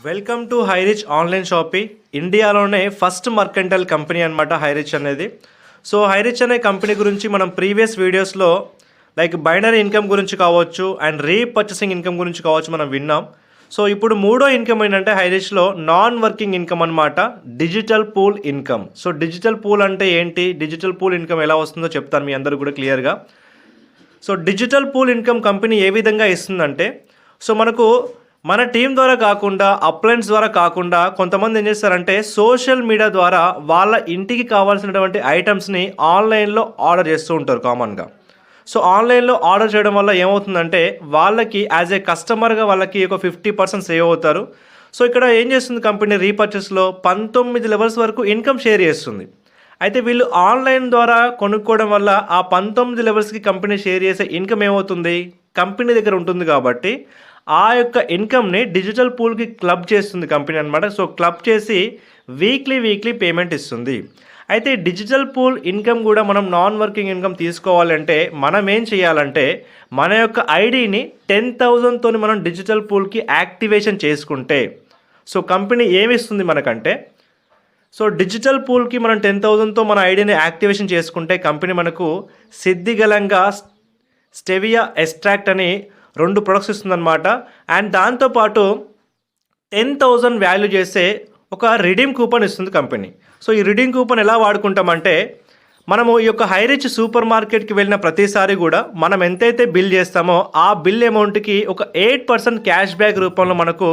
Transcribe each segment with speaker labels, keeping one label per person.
Speaker 1: Welcome to Hirich online shopping. ఇండియాలోనే first mercantile company అనమాట Hirich అనేది. సో హైరిచ్ అనే కంపెనీ గురించి మనం ప్రీవియస్ వీడియోస్లో లైక్ బైనరీ ఇన్కమ్ గురించి కావచ్చు అండ్ రీపర్చేసింగ్ ఇన్కమ్ గురించి కావచ్చు మనం విన్నాం. సో ఇప్పుడు మూడో ఇన్కమ్ ఏంటంటే హైరిచ్లో నాన్ వర్కింగ్ ఇన్కమ్ అనమాట, digital pool income. So digital pool అంటే ఏంటి, డిజిటల్ పూల్ ఇన్కమ్ ఎలా వస్తుందో చెప్తాను మీ అందరూ కూడా క్లియర్గా. So digital pool income company ఏ విధంగా ఇస్తుందంటే, సో మనకు మన టీం ద్వారా కాకుండా అప్లయన్స్ ద్వారా కాకుండా కొంతమంది ఏం చేస్తారంటే సోషల్ మీడియా ద్వారా వాళ్ళ ఇంటికి కావాల్సినటువంటి ఐటమ్స్ని ఆన్లైన్లో ఆర్డర్ చేస్తూ ఉంటారు కామన్గా. సో ఆన్లైన్లో ఆర్డర్ చేయడం వల్ల ఏమవుతుందంటే వాళ్ళకి యాజ్ ఏ కస్టమర్గా వాళ్ళకి ఒక 50% సేవ్ అవుతారు. సో ఇక్కడ ఏం చేస్తుంది కంపెనీ, రీపర్చేస్లో 19 లెవెల్స్ వరకు ఇన్కమ్ షేర్ చేస్తుంది. అయితే వీళ్ళు ఆన్లైన్ ద్వారా కొనుక్కోవడం వల్ల ఆ 19 లెవెల్స్కి కంపెనీ షేర్ చేసే ఇన్కమ్ ఏమవుతుంది, కంపెనీ దగ్గర ఉంటుంది కాబట్టి ఆ యొక్క ఇన్కమ్ని డిజిటల్ పూల్కి క్లబ్ చేస్తుంది కంపెనీ అనమాట. సో క్లబ్ చేసి వీక్లీ పేమెంట్ ఇస్తుంది. అయితే డిజిటల్ పూల్ ఇన్కమ్ కూడా మనం నాన్ వర్కింగ్ ఇన్కమ్ తీసుకోవాలంటే మనం ఏం చేయాలంటే మన యొక్క ఐడిని 10,000తో మనం డిజిటల్ పూల్కి యాక్టివేషన్ చేసుకుంటే, సో కంపెనీ ఏమిస్తుంది మనకంటే, సో డిజిటల్ పూల్కి మనం 10,000తో మన ఐడిని యాక్టివేషన్ చేసుకుంటే కంపెనీ మనకు సిద్ధిగలంగా స్టెవియా ఎక్స్ట్రాక్ట్ అని 2 ప్రొడక్ట్స్ ఇస్తుందన్నమాట. అండ్ దాంతోపాటు 10,000 వాల్యూ చేసే ఒక రిడీమ్ కూపన్ ఇస్తుంది కంపెనీ. సో ఈ రిడీమ్ కూపన్ ఎలా వాడుకుంటామంటే, మనము ఈ యొక్క హైరిచ్ సూపర్ మార్కెట్కి వెళ్ళిన ప్రతిసారి కూడా మనం ఎంతైతే బిల్ చేస్తామో ఆ బిల్ అమౌంట్కి ఒక 8% క్యాష్ బ్యాక్ రూపంలో మనకు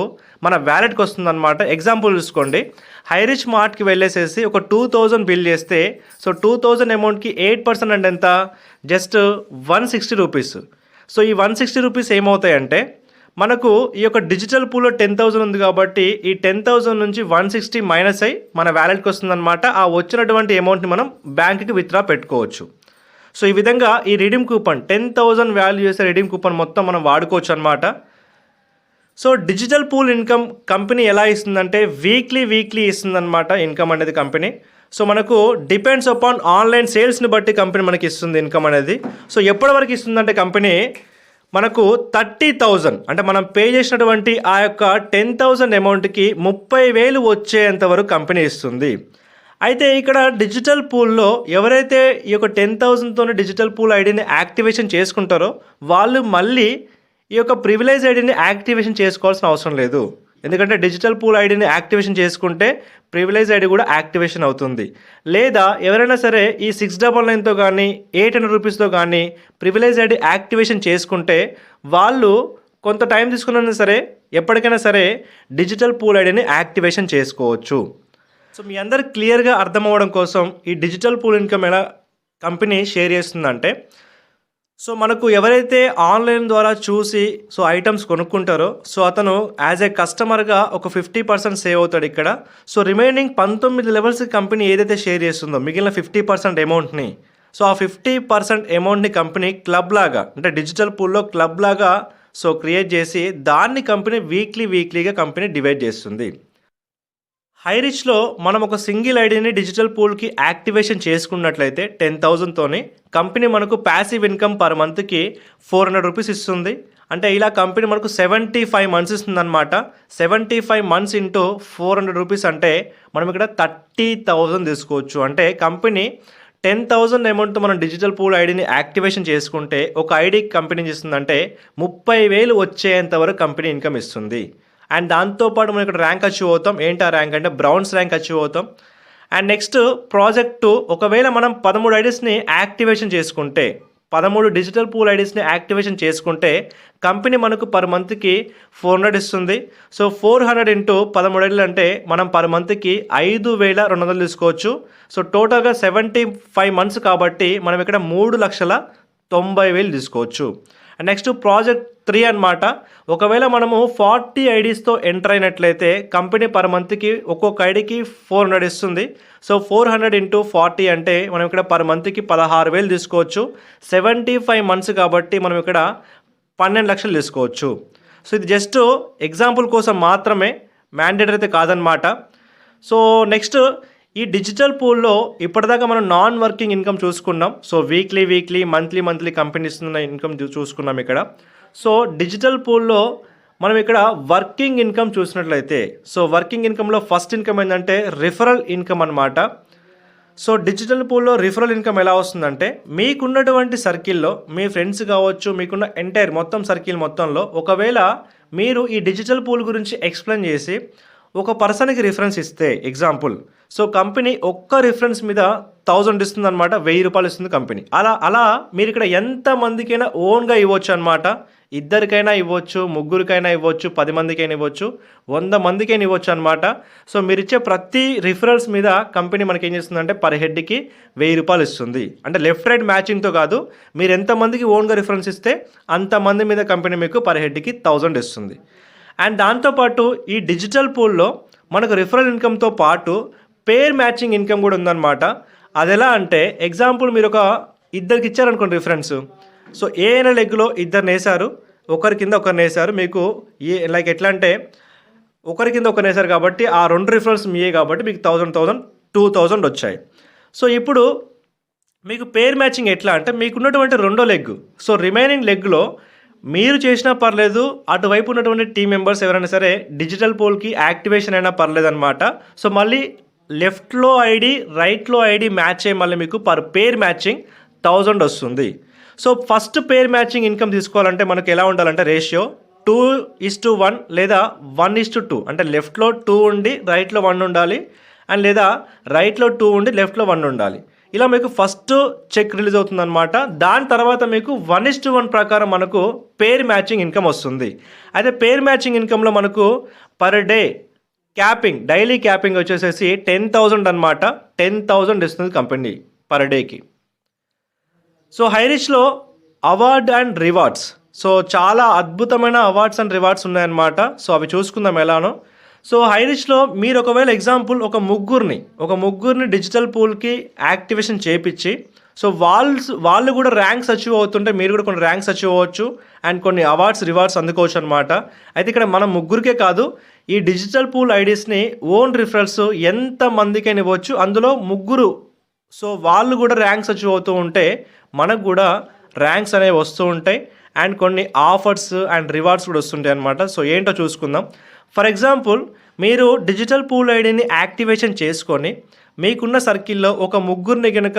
Speaker 1: మన వ్యాలెట్కి వస్తుందన్నమాట. ఎగ్జాంపుల్ చూసుకోండి, హైరిచ్ మార్ట్కి వెళ్ళేసేసి ఒక 2,000 బిల్ చేస్తే సో 2,000 అమౌంట్కి 8% అంటే ఎంత, జస్ట్ 160 రూపీస్. సో ఈ 160 రూపీస్ ఏమవుతాయంటే మనకు ఈ యొక్క డిజిటల్ పూల్లో 10,000 ఉంది కాబట్టి ఈ 10,000 నుంచి 160 మైనస్ అయ్యి మన వ్యాలెట్కి వస్తుందన్నమాట. ఆ వచ్చినటువంటి అమౌంట్ని మనం బ్యాంక్కి విత్డ్రా పెట్టుకోవచ్చు. సో ఈ విధంగా ఈ రిడీమ్ కూపన్ 10,000 వాల్యూ చేసే రిడీమ్ కూపన్ మొత్తం మనం వాడుకోవచ్చు అనమాట. So digital pool income company ఎలా ఇస్తుందంటే వీక్లీ ఇస్తుందన్నమాట ఇన్కమ్ అనేది కంపెనీ. సో మనకు డిపెండ్స్ అపాన్ ఆన్లైన్ సేల్స్ని బట్టి కంపెనీ మనకి ఇస్తుంది ఇన్కమ్ అనేది. సో ఎప్పటి వరకు ఇస్తుందంటే కంపెనీ మనకు 30,000 అంటే మనం పే చేసినటువంటి ఆ యొక్క 10,000 అమౌంట్కి 30,000 వచ్చేంత వరకు కంపెనీ ఇస్తుంది. అయితే ఇక్కడ డిజిటల్ పూల్లో ఎవరైతే ఈ యొక్క 10,000తో డిజిటల్ పూల్ ఐడిని యాక్టివేషన్ చేసుకుంటారో వాళ్ళు మళ్ళీ ఈ యొక్క ప్రివిలేజ్ ఐడిని యాక్టివేషన్ చేసుకోవాల్సిన అవసరం లేదు. ఎందుకంటే డిజిటల్ పూల్ ఐడిని యాక్టివేషన్ చేసుకుంటే ప్రివిలేజ్ ఐడి కూడా యాక్టివేషన్ అవుతుంది. లేదా ఎవరైనా సరే ఈ 699తో కానీ 800 రూపీస్తో కానీ ప్రివిలేజ్ ఐడి యాక్టివేషన్ చేసుకుంటే వాళ్ళు కొంత టైం తీసుకున్నా సరే ఎప్పటికైనా సరే డిజిటల్ పూల్ ఐడిని యాక్టివేషన్ చేసుకోవచ్చు. సో మీ అందరికి క్లియర్గా అర్థం అవ్వడం కోసం ఈ డిజిటల్ పూల్ ఇన్కమ్ ఎలా కంపెనీ షేర్ చేస్తుందంటే, సో మనకు ఎవరైతే ఆన్లైన్ ద్వారా చూసి సో ఐటమ్స్ కొనుక్కుంటారో సో అతను యాజ్ ఏ కస్టమర్గా ఒక 50% సేవ్ అవుతాడు ఇక్కడ. సో రిమైనింగ్ 19 లెవెల్స్ కంపెనీ ఏదైతే షేర్ చేస్తుందో మిగిలిన 50% అమౌంట్ని, సో ఆ 50% అమౌంట్ని కంపెనీ క్లబ్ లాగా అంటే డిజిటల్ పూల్లో క్లబ్ లాగా సో క్రియేట్ చేసి దాన్ని కంపెనీ వీక్లీగా కంపెనీ డివైడ్ చేస్తుంది. హైరిచ్లో మనం ఒక సింగిల్ ఐడిని డిజిటల్ పూల్కి యాక్టివేషన్ చేసుకున్నట్లయితే 10,000తోని కంపెనీ మనకు ప్యాసివ్ ఇన్కమ్ పర్ మంత్కి 400 రూపీస్ ఇస్తుంది. అంటే ఇలా కంపెనీ మనకు 75 మంత్స్ ఇస్తుందన్నమాట. 75 మంత్స్ ఇంటూ 400 రూపీస్ అంటే మనం ఇక్కడ 30,000 తీసుకోవచ్చు. అంటే కంపెనీ 10,000 అమౌంట్తో మనం డిజిటల్ పూల్ ఐడిని యాక్టివేషన్ చేసుకుంటే ఒక ఐడికి కంపెనీ ఇస్తుందంటే 30,000 వచ్చేంత వరకు కంపెనీ ఇన్కమ్ ఇస్తుంది. అండ్ దాంతోపాటు మనం ఇక్కడ ర్యాంక్ అచీవ్ అవుతాం. ఏంటి ఆ ర్యాంక్ అంటే బ్రౌన్స్ ర్యాంక్ అచీవ్ అవుతాం. అండ్ నెక్స్ట్ ప్రాజెక్టు ఒకవేళ మనం 13 ఐడీస్ని యాక్టివేషన్ చేసుకుంటే 13 డిజిటల్ పూల్ ఐడీస్ని యాక్టివేషన్ చేసుకుంటే కంపెనీ మనకు పర్ మంత్కి 400 ఇస్తుంది. సో 400 ఇంటూ 13 ఐడీలు అంటే మనం పర్ మంత్కి 5,200 తీసుకోవచ్చు. సో టోటల్గా 75 మంత్స్ కాబట్టి మనం ఇక్కడ 3,90,000 తీసుకోవచ్చు. నెక్స్ట్ ప్రాజెక్ట్ 3 అనమాట. ఒకవేళ మనము 40 ఐడీస్తో ఎంటర్ అయినట్లయితే కంపెనీ పర్ మంత్కి ఒక్కొక్క ఐడికి 400 ఇస్తుంది. సో 400 ఇంటూ 40 అంటే మనం ఇక్కడ పర్ మంత్కి 16,000 తీసుకోవచ్చు. 75 మంత్స్ కాబట్టి మనం ఇక్కడ 12 లక్షలు తీసుకోవచ్చు. సో ఇది జస్ట్ ఎగ్జాంపుల్ కోసం మాత్రమే, మ్యాండేటరీ అయితే కాదనమాట. సో నెక్స్ట్ ఈ డిజిటల్ పూల్లో ఇప్పటిదాకా మనం నాన్ వర్కింగ్ ఇన్కమ్ చూసుకున్నాం. సో వీక్లీ మంత్లీ కంపెనీ ఇస్తున్న ఇన్కమ్ చూసుకున్నాం ఇక్కడ. సో డిజిటల్ పూల్లో మనం ఇక్కడ వర్కింగ్ ఇన్కమ్ చూసినట్లయితే, సో వర్కింగ్ ఇన్కమ్లో ఫస్ట్ ఇన్కమ్ ఏంటంటే రిఫరల్ ఇన్కమ్ అనమాట. సో డిజిటల్ పూల్లో రిఫరల్ ఇన్కమ్ ఎలా వస్తుందంటే, మీకున్నటువంటి సర్కిల్లో మీ ఫ్రెండ్స్ కావచ్చు, మీకున్న ఎంటైర్ మొత్తం సర్కిల్ మొత్తంలో ఒకవేళ మీరు ఈ డిజిటల్ పూల్ గురించి ఎక్స్ప్లెయిన్ చేసి ఒక పర్సన్కి రిఫరెన్స్ ఇస్తే, ఎగ్జాంపుల్, సో కంపెనీ ఒక్క రిఫరెన్స్ మీద 1000 ఇస్తుంది అనమాట, 1000 రూపాయలు ఇస్తుంది కంపెనీ. అలా మీరు ఇక్కడ ఎంతమందికైనా ఓన్గా ఇవ్వచ్చు అనమాట. ఇద్దరికైనా ఇవ్వచ్చు, ముగ్గురికైనా ఇవ్వచ్చు, 10 మందికైనా ఇవ్వచ్చు, 100 మందికైనా ఇవ్వచ్చు అనమాట. సో మీరు ఇచ్చే ప్రతి రిఫరల్స్ మీద కంపెనీ మనకి ఏం చేస్తుందంటే పర్ హెడ్కి 1000 రూపాయలు ఇస్తుంది. అంటే లెఫ్ట్ రైట్ మ్యాచింగ్తో కాదు, మీరు ఎంతమందికి ఓన్గా రిఫరెన్స్ ఇస్తే అంతమంది మీద కంపెనీ మీకు పర్ హెడ్కి 1000 ఇస్తుంది. అండ్ దాంతోపాటు ఈ డిజిటల్ పూల్లో మనకు రిఫరల్ ఇన్కమ్తో పాటు పేర్ మ్యాచింగ్ ఇన్కమ్ కూడా ఉందన్నమాట. అది ఎలా అంటే, ఎగ్జాంపుల్ మీరు ఒక ఇద్దరికి ఇచ్చారనుకోండి రిఫరెన్స్. సో ఏ అయినా లెగ్లో ఇద్దరు వేశారు, ఒకరి కింద ఒకరిని వేశారు. మీకు లైక్ ఎట్లా అంటే ఒకరి కింద ఒకరిని వేశారు కాబట్టి ఆ 2 రిఫరెన్స్ మీయే కాబట్టి మీకు 1000 2000 వచ్చాయి. సో ఇప్పుడు మీకు పేర్ మ్యాచింగ్ ఎట్లా అంటే, మీకున్నటువంటి రెండో లెగ్, సో రిమైనింగ్ లెగ్లో మీరు చేసినా పర్లేదు, అటువైపు ఉన్నటువంటి టీం మెంబర్స్ ఎవరైనా సరే డిజిటల్ పోల్కి యాక్టివేషన్ అయినా పర్లేదు అనమాట. సో మళ్ళీ లెఫ్ట్లో ఐడి రైట్లో ఐడి మ్యాచ్ అయ్యి మళ్ళీ మీకు పర్ పేర్ మ్యాచింగ్ 1000 వస్తుంది. సో ఫస్ట్ పేర్ మ్యాచింగ్ ఇన్కమ్ తీసుకోవాలంటే మనకు ఎలా ఉండాలంటే రేషియో 2:1 లేదా 1:2. అంటే లెఫ్ట్లో 2 ఉండి రైట్లో 1 ఉండాలి, అండ్ లేదా రైట్లో 2 ఉండి లెఫ్ట్లో 1 ఉండాలి. ఇలా మీకు ఫస్ట్ చెక్ రిలీజ్ అవుతుందన్నమాట. దాని తర్వాత మీకు 1:1 ప్రకారం మనకు పేర్ మ్యాచింగ్ ఇన్కమ్ వస్తుంది. అయితే పేర్ మ్యాచింగ్ ఇన్కంలో మనకు per day capping, daily capping వచ్చేసేసి 10,000 అనమాట. 10,000 ఇస్తుంది కంపెనీ పర్ డేకి. సో హైరిచ్లో అవార్డ్ అండ్ రివార్డ్స్, సో చాలా అద్భుతమైన అవార్డ్స్ అండ్ రివార్డ్స్ ఉన్నాయన్నమాట. సో అవి చూసుకుందాం ఎలానో. సో హైరిచ్లో మీరు ఒకవేళ ఎగ్జాంపుల్ ఒక ముగ్గురిని డిజిటల్ పూల్కి యాక్టివేషన్ చేయించి, సో వాళ్ళు కూడా ర్యాంక్స్ అచీవ్ అవుతుంటే మీరు కూడా కొన్ని ర్యాంక్స్ అచీవ్ అవ్వచ్చు అండ్ కొన్ని అవార్డ్స్ రివార్డ్స్ అందుకోవచ్చు అనమాట. అయితే ఇక్కడ మనం ముగ్గురికే కాదు, ఈ డిజిటల్ పూల్ ఐడీస్ని ఓన్ రిఫరల్స్ ఎంతమందికైనా ఇవ్వచ్చు. అందులో ముగ్గురు, సో వాళ్ళు కూడా ర్యాంక్స్ అచీవ్ అవుతూ ఉంటే మనకు కూడా ర్యాంక్స్ అనేవి వస్తూ ఉంటాయి అండ్ కొన్ని ఆఫర్స్ అండ్ రివార్డ్స్ కూడా వస్తుంటాయి అనమాట. సో ఏంటో చూసుకుందాం. ఫర్ ఎగ్జాంపుల్, మీరు డిజిటల్ పూల్ ఐడిని యాక్టివేషన్ చేసుకొని మీకున్న సర్కిల్లో ఒక ముగ్గురిని కనుక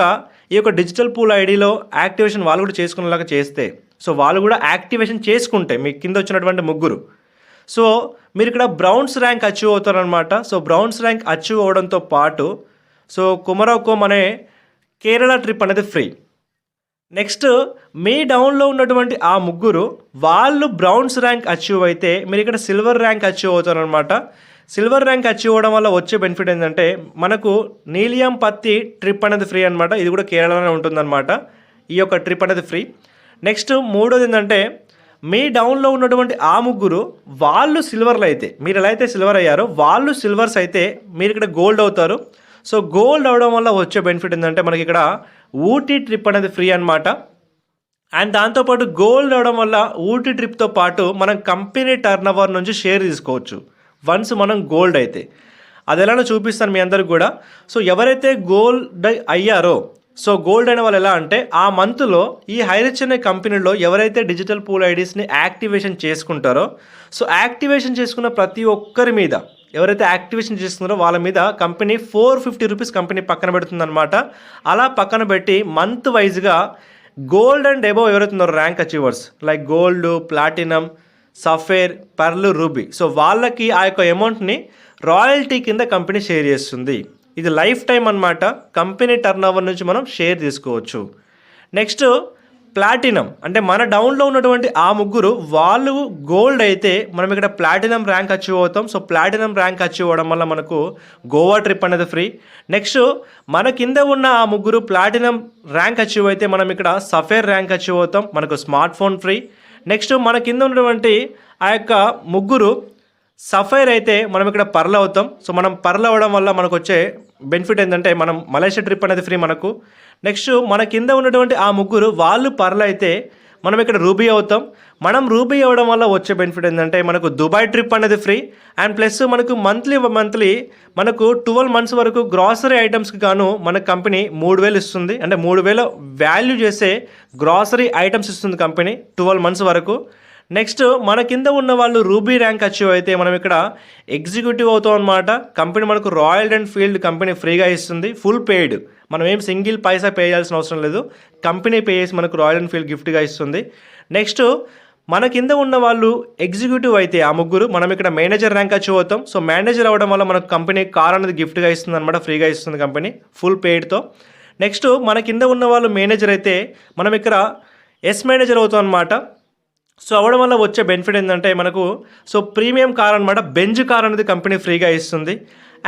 Speaker 1: ఈ యొక్క డిజిటల్ పూల్ ఐడిలో యాక్టివేషన్ వాళ్ళు కూడా చేసుకునేలాగా చేస్తే, సో వాళ్ళు కూడా యాక్టివేషన్ చేసుకుంటే మీ కింద వచ్చినటువంటి ముగ్గురు, సో మీరు ఇక్కడ బ్రౌన్స్ ర్యాంక్ అచీవ్ అవుతారనమాట. సో బ్రౌన్స్ ర్యాంక్ అచీవ్ అవ్వడంతో పాటు సో కుమరకోమ్ అనే కేరళ ట్రిప్ అనేది ఫ్రీ. నెక్స్ట్ మీ డౌన్లో ఉన్నటువంటి ఆ ముగ్గురు వాళ్ళు బ్రౌన్స్ ర్యాంక్ అచీవ్ అయితే మీరు ఇక్కడ సిల్వర్ ర్యాంక్ అచీవ్ అవుతారనమాట. సిల్వర్ ర్యాంక్ అచీవ్ అవ్వడం వల్ల వచ్చే బెనిఫిట్ ఏంటంటే మనకు నీలియం పత్తి ట్రిప్ అనేది ఫ్రీ అనమాట. ఇది కూడా కేరళలోనే ఉంటుందన్నమాట. ఈ యొక్క ట్రిప్ అనేది ఫ్రీ. నెక్స్ట్ మూడోది ఏంటంటే, మీ డౌన్లో ఉన్నటువంటి ఆ ముగ్గురు వాళ్ళు సిల్వర్లు అయితే, మీరు ఎలా అయితే సిల్వర్ అయ్యారో వాళ్ళు సిల్వర్స్ అయితే మీరు ఇక్కడ గోల్డ్ అవుతారు. సో గోల్డ్ అవడం వల్ల వచ్చే బెనిఫిట్ ఏంటంటే మనకి ఇక్కడ ఊటీ ట్రిప్ అనేది ఫ్రీ అనమాట. అండ్ దాంతోపాటు గోల్డ్ అవడం వల్ల ఊటీ ట్రిప్తో పాటు మనం కంపెనీ టర్న్ ఓవర్ నుంచి షేర్ తీసుకోవచ్చు వన్స్ మనం గోల్డ్ అయితే. అది ఎలానో చూపిస్తాను మీ అందరికి కూడా. సో ఎవరైతే గోల్డ్ అయ్యారో, సో గోల్డ్ అయిన వాళ్ళు ఎలా అంటే ఆ మంత్లో ఈ హైరిచ్ అనే కంపెనీలో ఎవరైతే డిజిటల్ పూల్ ఐడీస్ని యాక్టివేషన్ చేసుకుంటారో, సో యాక్టివేషన్ చేసుకున్న ప్రతి ఒక్కరి మీద, ఎవరైతే యాక్టివేషన్ చేస్తున్నారో వాళ్ళ మీద కంపెనీ 450 రూపీస్ కంపెనీ పక్కన పెడుతుందన్నమాట. అలా పక్కన పెట్టి మంత్ వైజ్గా గోల్డ్ అండ్ అబోవ్ ఎవరైతే ఉన్నారో rank achievers like gold, platinum, sapphire, pearl, ruby, so వాళ్ళకి ఆ యొక్క అమౌంట్ని రాయల్టీ కింద కంపెనీ షేర్ చేస్తుంది. ఇది లైఫ్ టైం అనమాట. కంపెనీ టర్న్ ఓవర్ నుంచి మనం షేర్ తీసుకోవచ్చు. నెక్స్ట్ ప్లాటినం, అంటే మన డౌన్లో ఉన్నటువంటి ఆ ముగ్గురు వాళ్ళు గోల్డ్ అయితే మనం ఇక్కడ ప్లాటినం ర్యాంక్ అచీవ్ అవుతాం. సో ప్లాటినం ర్యాంక్ అచీవ్ అవ్వడం వల్ల మనకు గోవా ట్రిప్ అనేది ఫ్రీ. నెక్స్ట్ మన కింద ఉన్న ఆ ముగ్గురు ప్లాటినం ర్యాంక్ అచీవ్ అయితే మనం ఇక్కడ సఫేర్ ర్యాంక్ అచీవ్ అవుతాం, మనకు స్మార్ట్ ఫోన్ ఫ్రీ. నెక్స్ట్ మన కింద ఉన్నటువంటి ఆ యొక్క ముగ్గురు సఫైర్ అయితే మనం ఇక్కడ పర్ల్ అవుతాం. సో మనం పర్ల్ అవ్వడం వల్ల మనకు వచ్చే బెనిఫిట్ ఏంటంటే మనం మలేషియా ట్రిప్ అనేది ఫ్రీ మనకు. నెక్స్ట్ మన కింద ఉన్నటువంటి ఆ ముగ్గురు వాళ్ళు పర్ల్ అయితే మనం ఇక్కడ రూబీ అవుతాం. మనం రూబీ అవ్వడం వల్ల వచ్చే బెనిఫిట్ ఏంటంటే మనకు దుబాయ్ ట్రిప్ అనేది ఫ్రీ. అండ్ ప్లస్ మనకు మంత్లీ మనకు 12 మంత్స్ వరకు గ్రాసరీ ఐటమ్స్కి గాను మన కంపెనీ 3000 ఇస్తుంది. అంటే 3000 వాల్యూ చేసే గ్రాసరీ ఐటమ్స్ ఇస్తుంది కంపెనీ 12 మంత్స్ వరకు. నెక్స్ట్ మన కింద ఉన్న వాళ్ళు రూబీ ర్యాంక్ అచీవ్ అయితే మనం ఇక్కడ ఎగ్జిక్యూటివ్ అవుతాం అనమాట. కంపెనీ మనకు రాయల్ ఎన్ఫీల్డ్ కంపెనీ ఫ్రీగా ఇస్తుంది, ఫుల్ పెయిడ్. మనం ఏం సింగిల్ పైసా పే చేయాల్సిన అవసరం లేదు, కంపెనీ పే చేసి మనకు రాయల్ ఎన్ఫీల్డ్ గిఫ్ట్గా ఇస్తుంది. నెక్స్ట్ మన కింద ఉన్న వాళ్ళు ఎగ్జిక్యూటివ్ అయితే ఆ ముగ్గురు మనం ఇక్కడ మేనేజర్ ర్యాంక్ అచీవ్ అవుతాం. సో మేనేజర్ అవ్వడం వల్ల మనకు కంపెనీ కార్ అనేది గిఫ్ట్గా ఇస్తుంది అనమాట, ఫ్రీగా ఇస్తుంది కంపెనీ ఫుల్ పెయిడ్తో. నెక్స్ట్ మన కింద ఉన్న వాళ్ళు మేనేజర్ అయితే మనం ఇక్కడ ఎస్ మేనేజర్ అవుతాం అనమాట. సో అవ్వడం వల్ల వచ్చే బెనిఫిట్ ఏంటంటే మనకు సో ప్రీమియం కార్ అనమాట, బెంజ్ కార్ అనేది కంపెనీ ఫ్రీగా ఇస్తుంది.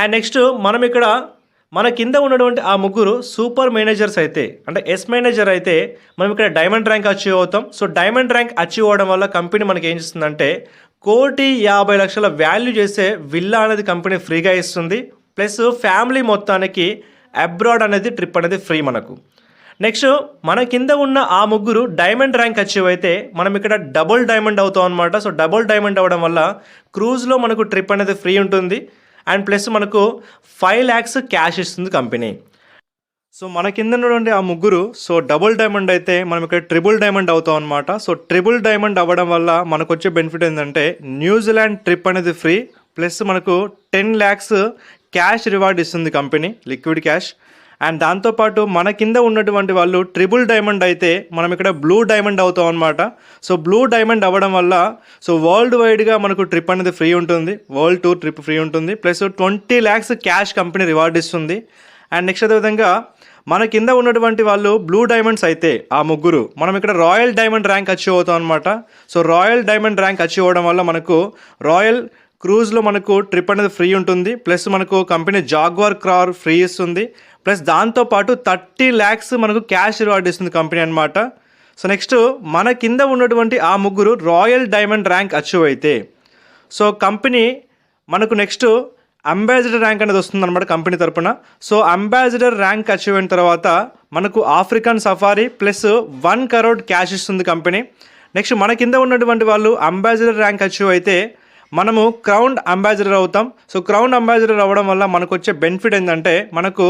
Speaker 1: అండ్ నెక్స్ట్ మనం ఇక్కడ మన కింద ఉన్నటువంటి ఆ ముగ్గురు సూపర్ మేనేజర్స్ అయితే అంటే ఎస్ మేనేజర్ అయితే మనం ఇక్కడ డైమండ్ ర్యాంక్ అచీవ్ అవుతాం. సో డైమండ్ ర్యాంక్ అచీవ్ అవ్వడం వల్ల కంపెనీ మనకి ఏం చేస్తుందంటే 1,50,00,000 వాల్యూ చేసే విల్లా అనేది కంపెనీ ఫ్రీగా ఇస్తుంది. ప్లస్ ఫ్యామిలీ మొత్తానికి అబ్రాడ్ అనేది ట్రిప్ అనేది ఫ్రీ మనకు. నెక్స్ట్ మన కింద ఉన్న ఆ ముగ్గురు డైమండ్ ర్యాంక్ అచీవ్ అయితే మనం ఇక్కడ డబుల్ డైమండ్ అవుతాం అనమాట. సో డబుల్ డైమండ్ అవ్వడం వల్ల క్రూజ్లో మనకు ట్రిప్ అనేది ఫ్రీ ఉంటుంది. అండ్ ప్లస్ మనకు 5 lakhs క్యాష్ ఇస్తుంది కంపెనీ. సో మన కింద ఉన్నటువంటి ఆ ముగ్గురు సో డబుల్ డైమండ్ అయితే మనం ఇక్కడ ట్రిపుల్ డైమండ్ అవుతాం అనమాట. సో ట్రిపుల్ డైమండ్ అవ్వడం వల్ల మనకు వచ్చే బెనిఫిట్ ఏంటంటే న్యూజిలాండ్ ట్రిప్ అనేది ఫ్రీ, ప్లస్ మనకు 10 lakhs క్యాష్ రివార్డ్ ఇస్తుంది కంపెనీ, లిక్విడ్ క్యాష్. అండ్ దాంతోపాటు మన కింద ఉన్నటువంటి వాళ్ళు ట్రిపుల్ డైమండ్ అయితే మనం ఇక్కడ బ్లూ డైమండ్ అవుతాం అనమాట. సో బ్లూ డైమండ్ అవ్వడం వల్ల సో వరల్డ్ వైడ్గా మనకు ట్రిప్ అనేది ఫ్రీ ఉంటుంది, వరల్డ్ టూర్ ట్రిప్ ఫ్రీ ఉంటుంది, plus 20 lakhs cash company reward ఇస్తుంది. అండ్ నెక్స్ట్ అదేవిధంగా మన కింద ఉన్నటువంటి వాళ్ళు బ్లూ డైమండ్స్ అయితే ఆ ముగ్గురు మనం ఇక్కడ రాయల్ డైమండ్ ర్యాంక్ అచీవ్ అవుతాం అనమాట. So royal diamond rank achieve అవ్వడం వల్ల మనకు రాయల్ క్రూజ్లో మనకు ట్రిప్ అనేది ఫ్రీ ఉంటుంది, ప్లస్ మనకు కంపెనీ జాగ్వార్ కార్ ఫ్రీ ఇస్తుంది, ప్లస్ దాంతోపాటు 30 lakhs మనకు క్యాష్ రివార్డ్ ఇస్తుంది కంపెనీ అనమాట. సో నెక్స్ట్ మన కింద ఉన్నటువంటి ఆ ముగ్గురు రాయల్ డైమండ్ ర్యాంక్ అచీవ్ అయితే సో కంపెనీ మనకు నెక్స్ట్ అంబాసిడర్ ర్యాంక్ అనేది వస్తుంది అనమాట కంపెనీ తరపున. సో అంబాసిడర్ ర్యాంక్ అచీవ్ అయిన తర్వాత మనకు African safari plus 1 crore cash ఇస్తుంది కంపెనీ. నెక్స్ట్ మన కింద ఉన్నటువంటి వాళ్ళు అంబాసిడర్ ర్యాంక్ అచీవ్ అయితే మనము క్రౌన్ అంబాసిడర్ అవుతాం. సో క్రౌన్ అంబాసిడర్ అవ్వడం వల్ల మనకు వచ్చే బెనిఫిట్ ఏంటంటే మనకు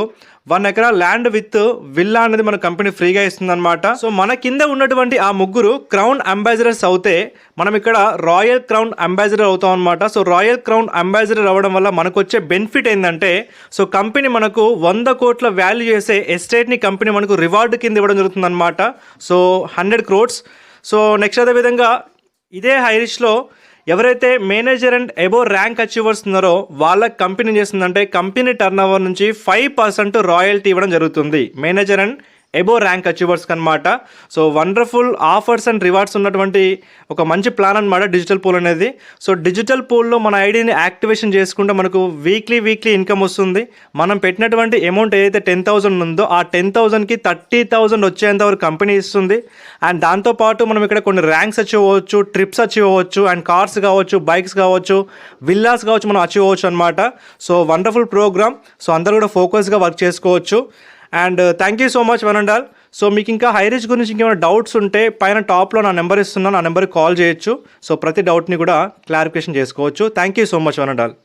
Speaker 1: 1 acre ల్యాండ్ విత్ విల్లా అనేది మన కంపెనీ ఫ్రీగా ఇస్తుంది అనమాట. సో మన కింద ఉన్నటువంటి ఆ ముగ్గురు క్రౌన్ అంబాసిడర్స్ అవుతే మనం ఇక్కడ రాయల్ క్రౌన్ అంబాసిడర్ అవుతాం అనమాట. సో రాయల్ క్రౌన్ అంబాసిడర్ అవ్వడం వల్ల మనకు వచ్చే బెనిఫిట్ ఏంటంటే సో కంపెనీ మనకు 100 కోట్ల వాల్యూ చేసే ఎస్టేట్ని కంపెనీ మనకు రివార్డు కింద ఇవ్వడం జరుగుతుంది అనమాట. So 100 crores. సో నెక్స్ట్ అదేవిధంగా ఇదే హైరిష్లో ఎవరైతే manager and above rank achievers ఉన్నారో వాళ్ళ కంపెనీ చేస్తుందంటే కంపెనీ టర్న్ ఓవర్ నుంచి 5% రాయల్టీ ఇవ్వడం జరుగుతుంది మేనేజర్ అండ్ ఎబో ర్యాంక్ అచీవర్స్కి అనమాట. So wonderful offers and rewards ఉన్నటువంటి ఒక మంచి ప్లాన్ అనమాట డిజిటల్ పూల్ అనేది. సో డిజిటల్ పూల్లో మన ఐడిని యాక్టివేషన్ చేసుకుంటే మనకు వీక్లీ ఇన్కమ్ వస్తుంది. మనం పెట్టినటువంటి అమౌంట్ ఏదైతే 10,000 ఉందో ఆ 10,000కి 30,000 వచ్చేంత వరకు కంపెనీ ఇస్తుంది. అండ్ దాంతోపాటు మనం ఇక్కడ కొన్ని ర్యాంక్స్ అచీవ్ అవ్వచ్చు, ట్రిప్స్ అచీవ్ అవ్వచ్చు, అండ్ కార్స్ కావచ్చు, బైక్స్ కావచ్చు, విల్లాస్ కావచ్చు మనం అచీవ్ అవ్వచ్చు అనమాట. So wonderful programme. సో అందరూ కూడా ఫోకస్గా వర్క్ చేసుకోవచ్చు. And thank you so much one and all. So మీకు ఇంకా హైరీచ్ గురించి ఇంకేమైనా డౌట్స్ ఉంటే పైన టాప్లో నా నెంబర్ ఇస్తున్నాను, ఆ నెంబర్కి కాల్ చేయొచ్చు. సో ప్రతి డౌట్ని కూడా క్లారిఫికేషన్ చేసుకోవచ్చు. Thank you so much one and all.